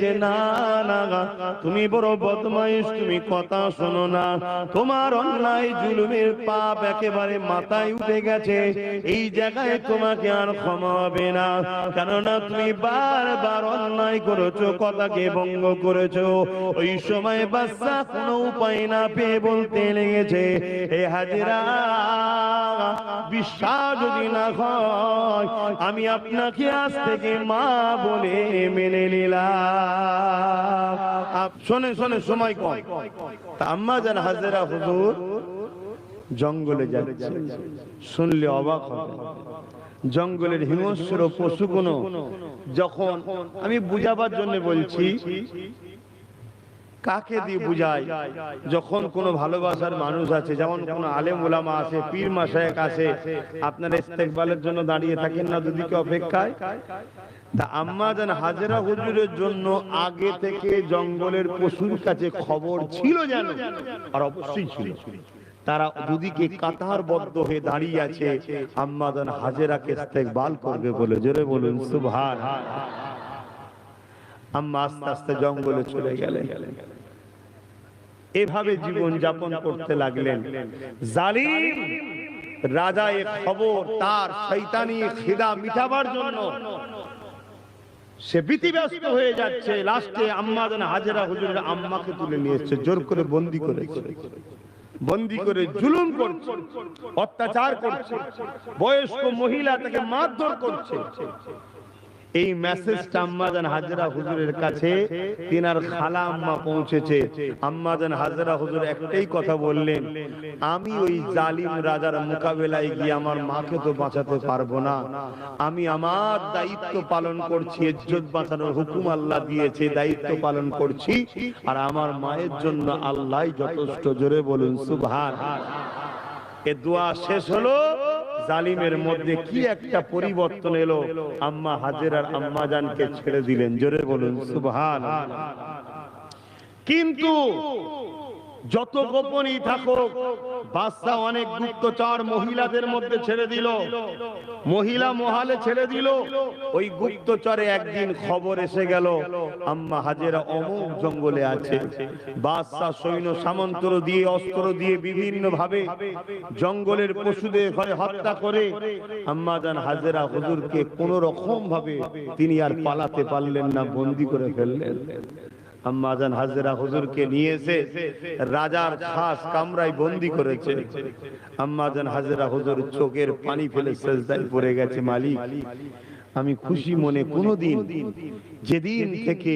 যে না না তুমি বড় বদমাইশ, তুমি কথা শোনো না, তোমার অন্যায় জুলুমের পাপ একেবারে মাথায় উঠে গেছে, এই জায়গায় তোমাকে আর ক্ষমা হবে না, কেননা তুমি বারবার অন্যায় করেছো, কথাকে ভঙ্গ করেছো। ওই সময় বাদশা কোনো উপায় না পেয়ে বলতে লেগেছে, হে হাজেরা, বিশ্বাস যদি না হয় আমি আপনাকে আজ থেকে মা বলে মেনে নিলাম। শোনে শোনে, সময় কম। তা আম্মা জান হাজেরা হুজুর জঙ্গলে যাচ্ছে, শুনলে অবাক হবে। জঙ্গলের হিংস্র পশুগুলো যখন, আমি বুঝাবার জন্য বলছি, কাকে দিয়ে বুঝাই, যখন কোনো ভালোবাসার মানুষ আছে, যেমন কোনো আলেম ওলামা আছে, পীর মাশায়েখ আছে, আপনারা ইস্তেকবালের জন্য দাঁড়িয়ে থাকেন না দুদিকে অপেক্ষায়, তা আম্মা জান হাজেরা হুজুরের জন্য আগে থেকে জঙ্গলের পশুর কাছে খবর ছিল জানো, আর অবশ্যই ছিল। তারা দুদিকে কাতারবদ্ধ হয়ে দাঁড়িয়ে আছে, আম্মা জান হাজেরাকে ইস্তেকবাল করবে বলে। জোরে বলুন সুবহানাল্লাহ। আম্মা আস্তে আস্তে জঙ্গলে চলে গেলেন, এভাবে জীবন যাপন করতে লাগলেন। জালিম রাজা এ খবর তার শয়তানি খিদা মিটাবার জন্য সে ভীতিগ্রস্ত হয়ে যাচ্ছে। লাস্টে আম্মা জান হাজেরা হুজুরের আম্মাকে তুলে নিয়ে এসেছে, জোর করে বন্দী করেছে, বন্দী করে জুলুম করছে, অত্যাচার করছে, বয়স্ক মহিলা তাকে মারধর করছে। এই মেসেজটা আম্মা জান হাজেরা হুজুরের কাছে তিনার খালা আম্মা পৌঁছেছে। আম্মা জান হাজেরা হুজুর একটাই কথা বললেন, আমি ওই জালিম রাজার মোকাবেলায় গিয়ে আমার মাকে তো বাঁচাতে পারবো না, আমি আমার দায়িত্ব পালন করছি, ইজ্জত বাঁচানোর হুকুম আল্লাহ দিয়েছে, দায়িত্ব পালন করছি, আর আমার মায়ের জন্য আল্লাহই যথেষ্ট। জোরে বলুন সুবহানাল্লাহ। এ দোয়া শেষ হলো, জালিমের মধ্যে কি একটা পরিবর্তন এলো, আম্মা হাজেরার আম্মা জানকে ছেড়ে দিলেন। জোরে বলুন সুবহানাল্লাহ। কিন্তু যত গোপনই থাকুক, বাদশা অনেক গুপ্তচর মহিলাদের মধ্যে ছেড়ে দিল, মহিলা মহালে ছেড়ে দিল। ওই গুপ্তচরে একদিন খবর এসে গেল আম্মা হাজেরা অমুক জঙ্গলে আছে। বাদশা সৈন্য সামন্ত দিয়ে, অস্ত্র দিয়ে বিভিন্ন ভাবে জঙ্গলের পশুদের হত্যা করে আম্মা জান হাজেরা হুজুরকে কোন রকম ভাবে তিনি আর পালাতে পারলেন না, বন্দী করে ফেললেন। আম্মা জান হাজেরা হুজুরকে নিয়ে এসে রাজার খাস কামরায় বন্দী করেছে। আম্মা জান হাজেরা হুজুর চোখের পানি ফেলে সেজদায় পড়ে গেছে, মালিক আমি খুশি মনে কোনদিন, যেদিন থেকে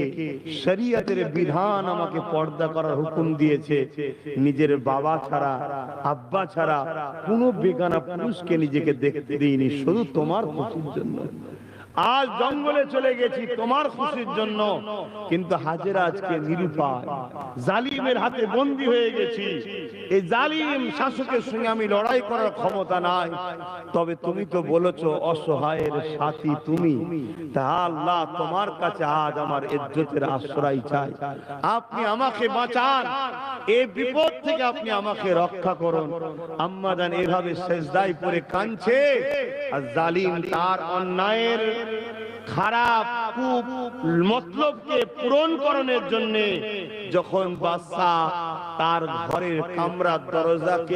শরীয়তের বিধান আমাকে পর্দা করার হুকুম দিয়েছে, নিজের বাবা ছাড়া আব্বা ছাড়া কোনো বেগানা পুরুষকে নিজেকে দেখতে দিইনি, শুধু তোমার খুশির জন্য। আজ জঙ্গলে চলে গেছি তোমার খুশির জন্য, কিন্তু হাজেরা আজকে নিরুপায়, জালিমের হাতে বন্দী হয়ে গেছি। এই জালিম শাসকের সঙ্গে আমি লড়াই করার ক্ষমতা নাই, তবে তুমি তো বলেছো অসহায়ের সাথী তুমি, তা আল্লাহ তোমার কাছে আজ আমার ইজ্জতের আশ্রয় চাই, আপনি আমাকে বাঁচান, এই বিপদ থেকে আপনি আমাকে রক্ষা করুন। আম্মা জান এভাবে সেজদায় পড়ে কাঁদছে, আর জালিম তার অন্যায়ের খারাপ কূপ মতলবকে পূরণ করণের জন্য যখন বাদশা তার ঘরের কামরার দরজাকে